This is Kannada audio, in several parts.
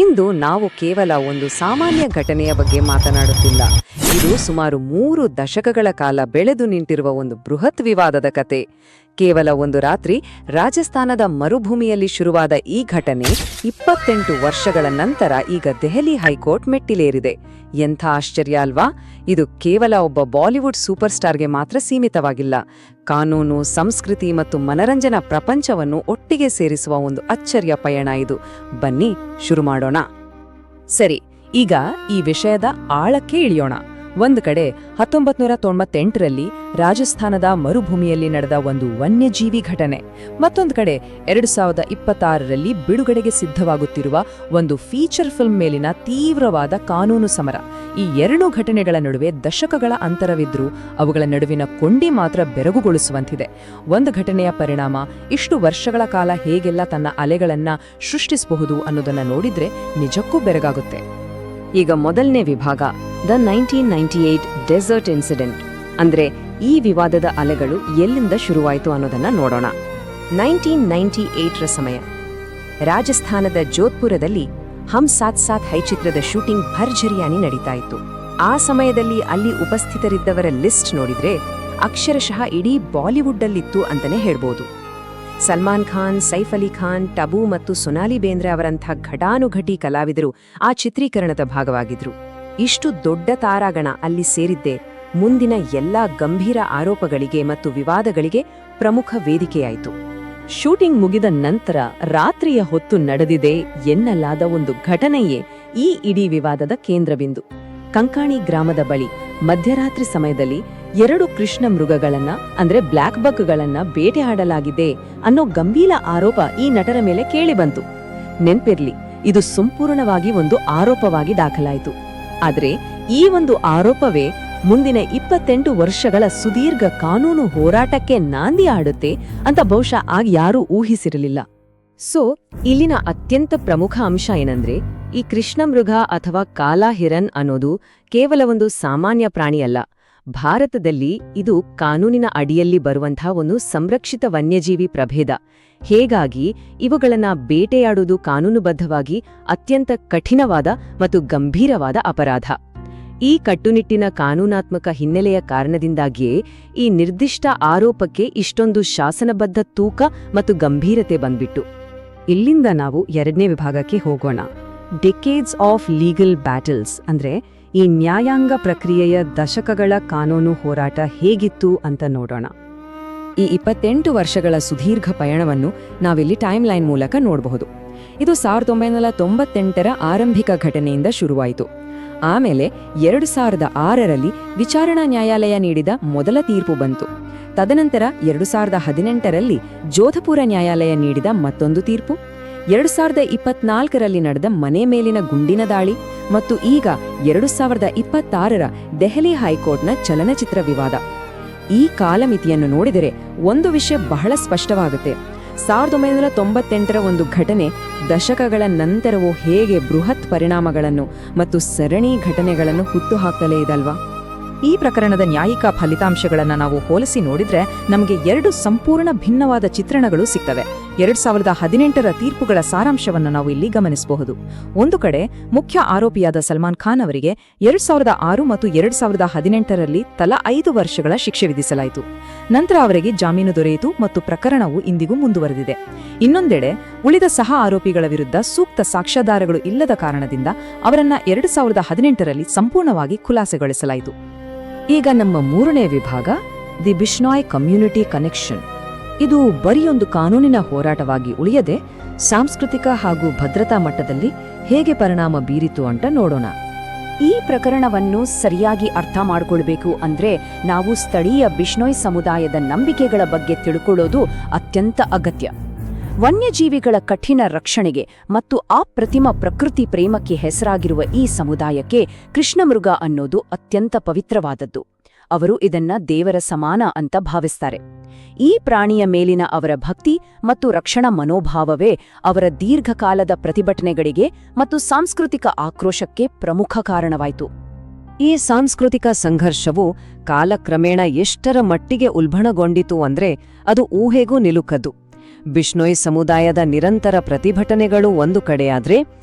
ಇಂದು ನಾವು ಕೇವಲ ಒಂದು ಸಾಮಾನ್ಯ ಘಟನೆಯ ಬಗ್ಗೆ ಮಾತನಾಡುತ್ತಿಲ್ಲ. ಇದು ಸುಮಾರು 3 ದಶಕಗಳ ಕಾಲ ಬೆಳೆದು ನಿಂತಿರುವ ಒಂದು ಬೃಹತ್ ವಿವಾದದ ಕತೆ. ಕೇವಲ ಒಂದು ರಾತ್ರಿ ರಾಜಸ್ಥಾನದ ಮರುಭೂಮಿಯಲ್ಲಿ ಶುರುವಾದ ಈ ಘಟನೆ 28 ವರ್ಷಗಳ ನಂತರ ಈಗ ದೆಹಲಿ ಹೈಕೋರ್ಟ್ ಮೆಟ್ಟಿಲೇರಿದೆ. ಎಂಥ ಆಶ್ಚರ್ಯ ಅಲ್ವಾ? ಇದು ಕೇವಲ ಒಬ್ಬ ಬಾಲಿವುಡ್ ಸೂಪರ್ ಸ್ಟಾರ್ಗೆ ಮಾತ್ರ ಸೀಮಿತವಾಗಿಲ್ಲ. ಕಾನೂನು, ಸಂಸ್ಕೃತಿ ಮತ್ತು ಮನರಂಜನಾ ಪ್ರಪಂಚವನ್ನು ಒಟ್ಟಿಗೆ ಸೇರಿಸುವ ಒಂದು ಅಚ್ಚರಿಯ ಪಯಣ ಇದು. ಬನ್ನಿ ಶುರು ಮಾಡೋಣ. ಸರಿ, ಈಗ ಈ ವಿಷಯದ ಆಳಕ್ಕೆ ಇಳಿಯೋಣ. ಒಂದು ಕಡೆ 1998ರಲ್ಲಿ ರಾಜಸ್ಥಾನದ ಮರುಭೂಮಿಯಲ್ಲಿ ನಡೆದ ಒಂದು ವನ್ಯಜೀವಿ ಘಟನೆ, ಮತ್ತೊಂದು ಕಡೆ 2026ರಲ್ಲಿ ಬಿಡುಗಡೆಗೆ ಸಿದ್ಧವಾಗುತ್ತಿರುವ ಒಂದು ಫೀಚರ್ ಫಿಲ್ಮ್ ಮೇಲಿನ ತೀವ್ರವಾದ ಕಾನೂನು ಸಮರ. ಈ ಎರಡೂ ಘಟನೆಗಳ ನಡುವೆ ದಶಕಗಳ ಅಂತರವಿದ್ರೂ ಅವುಗಳ ನಡುವಿನ ಕೊಂಡಿ ಮಾತ್ರ ಬೆರಗುಗೊಳಿಸುವಂತಿದೆ. ಒಂದು ಘಟನೆಯ ಪರಿಣಾಮ ಇಷ್ಟು ವರ್ಷಗಳ ಕಾಲ ಹೇಗೆಲ್ಲ ತನ್ನ ಅಲೆಗಳನ್ನ ಸೃಷ್ಟಿಸಬಹುದು ಅನ್ನೋದನ್ನ ನೋಡಿದ್ರೆ ನಿಜಕ್ಕೂ ಬೆರಗಾಗುತ್ತೆ. ಈಗ ಮೊದಲನೇ ವಿಭಾಗ, ದ 1998 ಡೆಸರ್ಟ್ ಇನ್ಸಿಡೆಂಟ್. ಅಂದ್ರೆ ಈ ವಿವಾದದ ಅಲೆಗಳು ಎಲ್ಲಿಂದ ಶುರುವಾಯಿತು ಅನ್ನೋದನ್ನ ನೋಡೋಣ. 1998ರ ಸಮಯ. ರಾಜಸ್ಥಾನದ ಜೋಧ್ಪುರದಲ್ಲಿ ಹಮ್ ಸಾಥ್ ಸಾಥ್ ಹೈ ಚಿತ್ರದ ಶೂಟಿಂಗ್ ಭರ್ಜರಿಯಾಗಿ ನಡೀತಾ ಇತ್ತು. ಆ ಸಮಯದಲ್ಲಿ ಅಲ್ಲಿ ಉಪಸ್ಥಿತರಿದ್ದವರ ಲಿಸ್ಟ್ ನೋಡಿದ್ರೆ ಅಕ್ಷರಶಃ ಇಡೀ ಬಾಲಿವುಡ್ಡಲ್ಲಿತ್ತು ಅಂತಾನೆ ಹೇಳ್ಬೋದು. ಸಲ್ಮಾನ್ ಖಾನ್, ಸೈಫ್ ಅಲಿ ಖಾನ್, ಟಬು ಮತ್ತು ಸೊನಾಲಿ ಬೇಂದ್ರೆ ಅವರಂಥ ಘಟಾನುಘಟಿ ಕಲಾವಿದರು ಆ ಚಿತ್ರೀಕರಣದ ಭಾಗವಾಗಿದ್ರು. ಇಷ್ಟು ದೊಡ್ಡ ತಾರಾಗಣ ಅಲ್ಲಿ ಸೇರಿದ್ದೇ ಮುಂದಿನ ಎಲ್ಲಾ ಗಂಭೀರ ಆರೋಪಗಳಿಗೆ ಮತ್ತು ವಿವಾದಗಳಿಗೆ ಪ್ರಮುಖ ವೇದಿಕೆಯಾಯಿತು. ಶೂಟಿಂಗ್ ಮುಗಿದ ನಂತರ ರಾತ್ರಿಯ ಹೊತ್ತು ನಡೆದಿದೆ ಎನ್ನಲಾದ ಒಂದು ಘಟನೆಯೇ ಈ ಇಡೀ ವಿವಾದದ ಕೇಂದ್ರಬಿಂದು. ಕಂಕಾಣಿ ಗ್ರಾಮದ ಬಳಿ ಮಧ್ಯರಾತ್ರಿ ಸಮಯದಲ್ಲಿ 2 ಕೃಷ್ಣ ಮೃಗಗಳನ್ನ ಅಂದ್ರೆ ಬ್ಲ್ಯಾಕ್ ಬಕ್ಗಳನ್ನ ಬೇಟೆಯಾಡಲಾಗಿದೆ ಅನ್ನೋ ಗಂಭೀರ ಆರೋಪ ಈ ನಟರ ಮೇಲೆ ಕೇಳಿಬಂತು. ನೆನ್ಪಿರ್ಲಿ, ಇದು ಸಂಪೂರ್ಣವಾಗಿ ಒಂದು ಆರೋಪವಾಗಿ ದಾಖಲಾಯಿತು. ಆದ್ರೆ ಈ ಒಂದು ಆರೋಪವೇ ಮುಂದಿನ 28 ವರ್ಷಗಳ ಸುದೀರ್ಘ ಕಾನೂನು ಹೋರಾಟಕ್ಕೆ ನಾಂದಿ ಆಡುತ್ತೆ ಅಂತ ಬಹುಶಃ ಆಗ ಯಾರೂ ಊಹಿಸಿರಲಿಲ್ಲ. ಸೊ ಇಲ್ಲಿನ ಅತ್ಯಂತ ಪ್ರಮುಖ ಅಂಶ ಏನಂದ್ರೆ, ಈ ಕೃಷ್ಣ ಮೃಗ ಅಥವಾ ಕಾಲಾ ಹಿರನ್ ಅನ್ನೋದು ಕೇವಲ ಒಂದು ಸಾಮಾನ್ಯ ಪ್ರಾಣಿಯಲ್ಲ. ಭಾರತದಲ್ಲಿ ಇದು ಕಾನೂನಿನ ಅಡಿಯಲ್ಲಿ ಬರುವಂತಹ ಒಂದು ಸಂರಕ್ಷಿತ ವನ್ಯಜೀವಿ ಪ್ರಭೇದ. ಹೇಗಾಗಿ ಇವುಗಳನ್ನ ಬೇಟೆಯಾಡುವುದು ಕಾನೂನುಬದ್ಧವಾಗಿ ಅತ್ಯಂತ ಕಠಿಣವಾದ ಮತ್ತು ಗಂಭೀರವಾದ ಅಪರಾಧ. ಈ ಕಟ್ಟುನಿಟ್ಟಿನ ಕಾನೂನಾತ್ಮಕ ಹಿನ್ನೆಲೆಯ ಕಾರಣದಿಂದಾಗಿಯೇ ಈ ನಿರ್ದಿಷ್ಟ ಆರೋಪಕ್ಕೆ ಇಷ್ಟೊಂದು ಶಾಸನಬದ್ಧ ತೂಕ ಮತ್ತು ಗಂಭೀರತೆ ಬಂದ್ಬಿಟ್ಟು. ಇಲ್ಲಿಂದ ನಾವು 2ನೇ ವಿಭಾಗಕ್ಕೆ ಹೋಗೋಣ. Decades of legal battles. ಅಂದ್ರೆ ಈ ನ್ಯಾಯಾಂಗ ಪ್ರಕ್ರಿಯೆಯ ದಶಕಗಳ ಕಾನೂನು ಹೋರಾಟ ಹೇಗಿತ್ತು ಅಂತ ನೋಡೋಣ. ಈ 28 ವರ್ಷಗಳ ಸುದೀರ್ಘ ಪಯಣವನ್ನು ನಾವಿಲ್ಲಿ ಟೈಮ್ ಲೈನ್ ಮೂಲಕ ನೋಡಬಹುದು. ಇದು 1998ರ ಆರಂಭಿಕ ಘಟನೆಯಿಂದ ಶುರುವಾಯಿತು. ಆಮೇಲೆ 2006ರಲ್ಲಿ ವಿಚಾರಣಾ ನ್ಯಾಯಾಲಯ ನೀಡಿದ ಮೊದಲ ತೀರ್ಪು ಬಂತು. ತದನಂತರ 2018ರಲ್ಲಿ ಜೋಧಪುರ ನ್ಯಾಯಾಲಯ ನೀಡಿದ ಮತ್ತೊಂದು ತೀರ್ಪು, 2024ರಲ್ಲಿ ನಡೆದ ಮನೆ ಮೇಲಿನ ಗುಂಡಿನ ದಾಳಿ ಮತ್ತು ಈಗ 2026ರ ದೆಹಲಿ ಹೈಕೋರ್ಟ್ನ ಚಲನಚಿತ್ರ ವಿವಾದ. ಈ ಕಾಲಮಿತಿಯನ್ನು ನೋಡಿದರೆ ಒಂದು ವಿಷಯ ಬಹಳ ಸ್ಪಷ್ಟವಾಗುತ್ತೆ. 1998ರ ಒಂದು ಘಟನೆ ದಶಕಗಳ ನಂತರವೂ ಹೇಗೆ ಬೃಹತ್ ಪರಿಣಾಮಗಳನ್ನು ಮತ್ತು ಸರಣಿ ಘಟನೆಗಳನ್ನು ಹುಟ್ಟುಹಾಕಲೇ ಇದಲ್ವಾ? ಈ ಪ್ರಕರಣದ ನ್ಯಾಯಿಕ ಫಲಿತಾಂಶಗಳನ್ನು ನಾವು ಹೋಲಿಸಿ ನೋಡಿದ್ರೆ ನಮಗೆ 2 ಸಂಪೂರ್ಣ ಭಿನ್ನವಾದ ಚಿತ್ರಣಗಳು ಸಿಗ್ತವೆ. 2018ರ ತೀರ್ಪುಗಳ ಸಾರಾಂಶವನ್ನು ನಾವು ಇಲ್ಲಿ ಗಮನಿಸಬಹುದು. ಒಂದು ಕಡೆ ಮುಖ್ಯ ಆರೋಪಿಯಾದ ಸಲ್ಮಾನ್ ಖಾನ್ ಅವರಿಗೆ 2006 ಮತ್ತು 2018ರಲ್ಲಿ ತಲಾ 5 ವರ್ಷಗಳ ಶಿಕ್ಷೆ ವಿಧಿಸಲಾಯಿತು. ನಂತರ ಅವರಿಗೆ ಜಾಮೀನು ದೊರೆಯಿತು ಮತ್ತು ಪ್ರಕರಣವು ಇಂದಿಗೂ ಮುಂದುವರೆದಿದೆ. ಇನ್ನೊಂದೆಡೆ ಉಳಿದ ಸಹ ಆರೋಪಿಗಳ ವಿರುದ್ಧ ಸೂಕ್ತ ಸಾಕ್ಷ್ಯಾಧಾರಗಳು ಇಲ್ಲದ ಕಾರಣದಿಂದ ಅವರನ್ನ 2018ರಲ್ಲಿ ಸಂಪೂರ್ಣವಾಗಿ ಖುಲಾಸೆಗೊಳಿಸಲಾಯಿತು. ಈಗ ನಮ್ಮ 3ನೇ ವಿಭಾಗ, ದಿ ಬಿಷ್ಣೋಯ್ ಕಮ್ಯುನಿಟಿ ಕನೆಕ್ಷನ್. ಇದು ಬರಿಯೊಂದು ಕಾನೂನಿನ ಹೋರಾಟವಾಗಿ ಉಳಿಯದೆ ಸಾಂಸ್ಕೃತಿಕ ಹಾಗೂ ಭದ್ರತಾ ಮಟ್ಟದಲ್ಲಿ ಹೇಗೆ ಪರಿಣಾಮ ಬೀರಿತು ಅಂತ ನೋಡೋಣ. ಈ ಪ್ರಕರಣವನ್ನು ಸರಿಯಾಗಿ ಅರ್ಥ ಮಾಡಿಕೊಳ್ಬೇಕು ಅಂದ್ರೆ ನಾವು ಸ್ಥಳೀಯ ಬಿಷ್ಣೋಯ್ ಸಮುದಾಯದ ನಂಬಿಕೆಗಳ ಬಗ್ಗೆ ತಿಳ್ಕೊಳ್ಳೋದು ಅತ್ಯಂತ ಅಗತ್ಯ. ವನ್ಯಜೀವಿಗಳ ಕಠಿಣ ರಕ್ಷಣೆಗೆ ಮತ್ತು ಅಪ್ರತಿಮ ಪ್ರಕೃತಿ ಪ್ರೇಮಕ್ಕೆ ಹೆಸರಾಗಿರುವ ಈ ಸಮುದಾಯಕ್ಕೆ ಕೃಷ್ಣಮೃಗ ಅನ್ನೋದು ಅತ್ಯಂತ ಪವಿತ್ರವಾದದ್ದು. ಅವರು ಇದನ್ನ ದೇವರ ಸಮಾನ ಅಂತ ಭಾವಿಸ್ತಾರೆ. ಈ ಪ್ರಾಣಿಯ ಮೇಲಿನ ಅವರ ಭಕ್ತಿ ಮತ್ತು ರಕ್ಷಣಾ ಮನೋಭಾವವೇ ಅವರ ದೀರ್ಘಕಾಲದ ಪ್ರತಿಭಟನೆಗಳಿಗೆ ಮತ್ತು ಸಾಂಸ್ಕೃತಿಕ ಆಕ್ರೋಶಕ್ಕೆ ಪ್ರಮುಖ ಕಾರಣವಾಯಿತು. ಈ ಸಾಂಸ್ಕೃತಿಕ ಸಂಘರ್ಷವು ಕಾಲಕ್ರಮೇಣ ಎಷ್ಟರ ಮಟ್ಟಿಗೆ ಉಲ್ಬಣಗೊಂಡಿತು ಅಂದ್ರೆ ಅದು ಊಹೆಗೂ ನಿಲುಕದ್ದು. ಬಿಷ್ಣೋಯ್ ಸಮುದಾಯದ ನಿರಂತರ ಪ್ರತಿಭಟನೆಗಳು ಒಂದು ಕಡೆಯಾದ್ರೆ,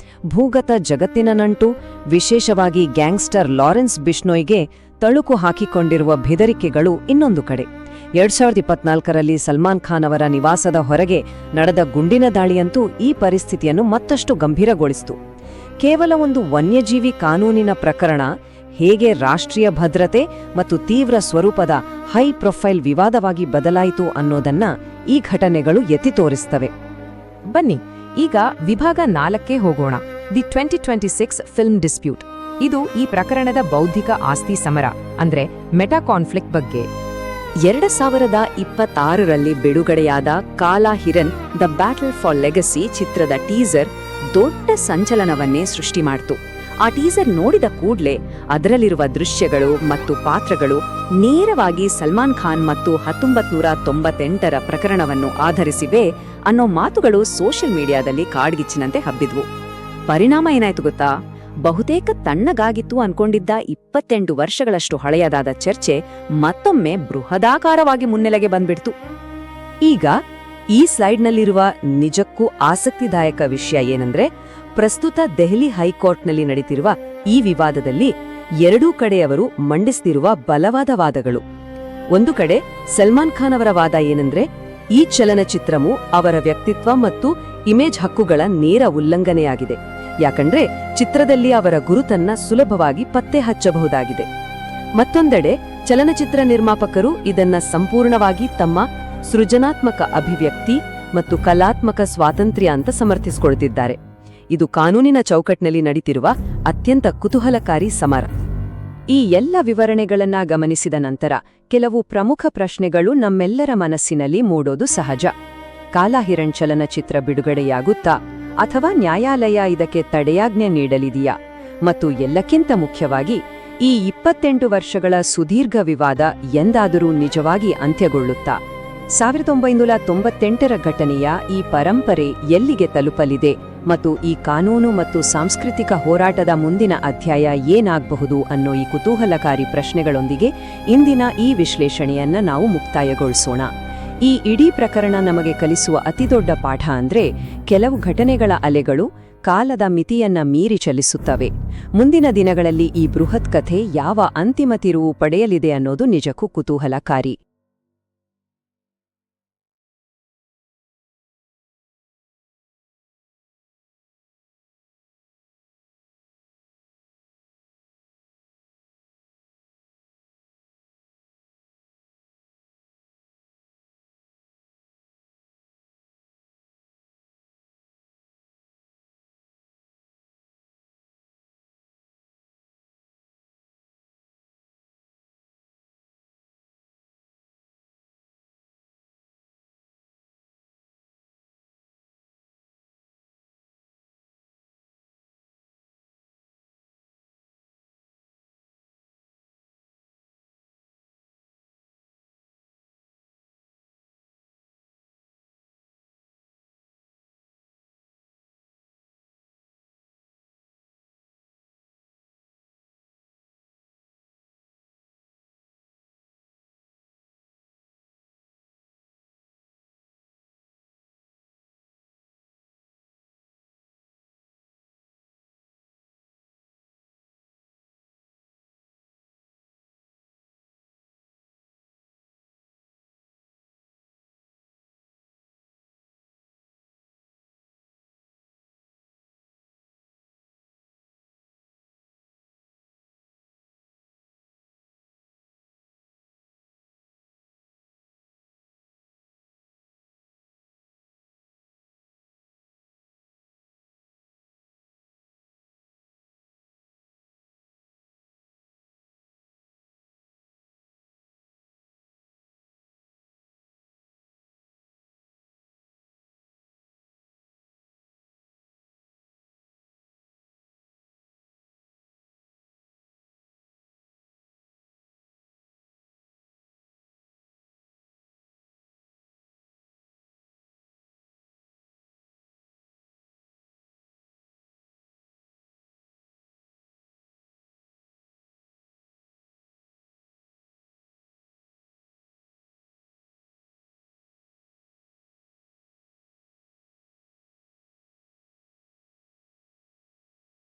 ಭೂಗತ ಜಗತ್ತಿನ ನಂಟು, ವಿಶೇಷವಾಗಿ ಗ್ಯಾಂಗ್ಸ್ಟರ್ ಲಾರೆನ್ಸ್ ಬಿಷ್ಣೋಯ್ಗೆ ತಳುಕು ಹಾಕಿಕೊಂಡಿರುವ ಬೆದರಿಕೆಗಳು ಇನ್ನೊಂದು ಕಡೆ. 2024ರಲ್ಲಿ ಸಲ್ಮಾನ್ ಖಾನ್ ಅವರ ನಿವಾಸದ ಹೊರಗೆ ನಡೆದ ಗುಂಡಿನ ದಾಳಿಯಂತೂ ಈ ಪರಿಸ್ಥಿತಿಯನ್ನು ಮತ್ತಷ್ಟು ಗಂಭೀರಗೊಳಿಸಿತು. ಕೇವಲ ಒಂದು ವನ್ಯಜೀವಿ ಕಾನೂನಿನ ಪ್ರಕರಣ ಹೇಗೆ ರಾಷ್ಟ್ರೀಯ ಭದ್ರತೆ ಮತ್ತು ತೀವ್ರ ಸ್ವರೂಪದ ಹೈ ಪ್ರೊಫೈಲ್ ವಿವಾದವಾಗಿ ಬದಲಾಯಿತು ಅನ್ನೋದನ್ನ ಈ ಘಟನೆಗಳು ಎತ್ತಿ ತೋರಿಸ್ತವೆ. ಬನ್ನಿ ಈಗ ವಿಭಾಗ 4ಕ್ಕೆ ಹೋಗೋಣ. The 2026 film dispute. ಇದು ಈ ಪ್ರಕರಣದ ಬೌದ್ಧಿಕ ಆಸ್ತಿ ಸಮರ ಅಂದ್ರೆ ಮೆಟಾ ಕಾನ್ಫ್ಲಿಕ್ಟ್ ಬಗ್ಗೆ. 2026ರಲ್ಲಿ ಬಿಡುಗಡೆಯಾದ ಕಾಲಾ Hiran the battle for legacy ಚಿತ್ರದ ಟೀಸರ್ ದೊಡ್ಡ ಸಂಚಲನವನ್ನೇ ಸೃಷ್ಟಿ ಮಾಡಿತು. ಆ ಟೀಸರ್ ನೋಡಿದ ಕೂಡ್ಲೆ ಅದರಲ್ಲಿರುವ ದೃಶ್ಯಗಳು ಮತ್ತು ಪಾತ್ರಗಳು ನೇರವಾಗಿ ಸಲ್ಮಾನ್ ಖಾನ್ ಮತ್ತು 1998ರ ಪ್ರಕರಣವನ್ನು ಆಧರಿಸಿವೆ ಅನ್ನೋ ಮಾತುಗಳು ಸೋಷಿಯಲ್ ಮೀಡಿಯಾದಲ್ಲಿ ಕಾಡ್ಗಿಚ್ಚಿನಂತೆ ಹಬ್ಬಿದ್ವು. ಪರಿಣಾಮ ಏನಾಯ್ತು ಗೊತ್ತಾ? ಬಹುತೇಕ ತಣ್ಣಗಾಗಿತ್ತು ಅನ್ಕೊಂಡಿದ್ದ 28 ವರ್ಷಗಳಷ್ಟು ಹಳೆಯದಾದ ಚರ್ಚೆ ಮತ್ತೊಮ್ಮೆ ಬೃಹದಾಕಾರವಾಗಿ ಮುನ್ನೆಲೆಗೆ ಬಂದ್ಬಿಡ್ತು. ಈಗ ಈ ಸ್ಲೈಡ್ನಲ್ಲಿರುವ ನಿಜಕ್ಕೂ ಆಸಕ್ತಿದಾಯಕ ವಿಷಯ ಏನಂದ್ರೆ, ಪ್ರಸ್ತುತ ದೆಹಲಿ ಹೈಕೋರ್ಟ್ನಲ್ಲಿ ನಡೀತಿರುವ ಈ ವಿವಾದದಲ್ಲಿ ಎರಡೂ ಕಡೆಯವರು ಮಂಡಿಸ್ತಿರುವ ಬಲವಾದ ವಾದಗಳು. ಒಂದು ಕಡೆ ಸಲ್ಮಾನ್ ಖಾನ್ ಅವರ ವಾದ ಏನಂದ್ರೆ, ಈ ಚಲನಚಿತ್ರವು ಅವರ ವ್ಯಕ್ತಿತ್ವ ಮತ್ತು ಇಮೇಜ್ ಹಕ್ಕುಗಳ ನೇರ ಉಲ್ಲಂಘನೆಯಾಗಿದೆ. ಯಾಕಂದ್ರೆ ಚಿತ್ರದಲ್ಲಿ ಅವರ ಗುರುತನ್ನ ಸುಲಭವಾಗಿ ಪತ್ತೆ ಹಚ್ಚಬಹುದಾಗಿದೆ. ಮತ್ತೊಂದೆಡೆ ಚಲನಚಿತ್ರ ನಿರ್ಮಾಪಕರು ಇದನ್ನ ಸಂಪೂರ್ಣವಾಗಿ ತಮ್ಮ ಸೃಜನಾತ್ಮಕ ಅಭಿವ್ಯಕ್ತಿ ಮತ್ತು ಕಲಾತ್ಮಕ ಸ್ವಾತಂತ್ರ್ಯ ಅಂತ ಸಮರ್ಥಿಸಿಕೊಳ್ತಿದ್ದಾರೆ. ಇದು ಕಾನೂನಿನ ಚೌಕಟ್ಟಿನಲ್ಲಿ ನಡೀತಿರುವ ಅತ್ಯಂತ ಕುತೂಹಲಕಾರಿ ಸಮರ. ಈ ಎಲ್ಲ ವಿವರಣೆಗಳನ್ನ ಗಮನಿಸಿದ ನಂತರ ಕೆಲವು ಪ್ರಮುಖ ಪ್ರಶ್ನೆಗಳು ನಮ್ಮೆಲ್ಲರ ಮನಸ್ಸಿನಲ್ಲಿ ಮೂಡೋದು ಸಹಜ. ಕಾಲಾ ಹಿರಣ್ ಚಲನಚಿತ್ರ ಬಿಡುಗಡೆಯಾಗುತ್ತಾ ಅಥವಾ ನ್ಯಾಯಾಲಯ ಇದಕ್ಕೆ ತಡೆಯಾಜ್ಞೆ ನೀಡಲಿದೆಯಾ? ಮತ್ತು ಎಲ್ಲಕ್ಕಿಂತ ಮುಖ್ಯವಾಗಿ, ಈ 28 ವರ್ಷಗಳ ಸುದೀರ್ಘ ವಿವಾದ ಎಂದಾದರೂ ನಿಜವಾಗಿ ಅಂತ್ಯಗೊಳ್ಳುತ್ತಾ? 1998ರ ಘಟನೆಯ ಈ ಪರಂಪರೆ ಎಲ್ಲಿಗೆ ತಲುಪಲಿದೆ ಮತ್ತು ಈ ಕಾನೂನು ಮತ್ತು ಸಾಂಸ್ಕೃತಿಕ ಹೋರಾಟದ ಮುಂದಿನ ಅಧ್ಯಾಯ ಏನಾಗಬಹುದು ಅನ್ನೋ ಈ ಕುತೂಹಲಕಾರಿ ಪ್ರಶ್ನೆಗಳೊಂದಿಗೆ ಇಂದಿನ ಈ ವಿಶ್ಲೇಷಣೆಯನ್ನ ನಾವು ಮುಕ್ತಾಯಗೊಳಿಸೋಣ. ಈ ಇಡೀ ಪ್ರಕರಣ ನಮಗೆ ಕಲಿಸುವ ಅತಿದೊಡ್ಡ ಪಾಠ ಅಂದ್ರೆ, ಕೆಲವು ಘಟನೆಗಳ ಅಲೆಗಳು ಕಾಲದ ಮಿತಿಯನ್ನ ಮೀರಿ ಚಲಿಸುತ್ತವೆ. ಮುಂದಿನ ದಿನಗಳಲ್ಲಿ ಈ ಬೃಹತ್ ಕಥೆ ಯಾವ ಅಂತಿಮ ತಿರುವು ಪಡೆಯಲಿದೆ ಅನ್ನೋದು ನಿಜಕ್ಕೂ ಕುತೂಹಲಕಾರಿ.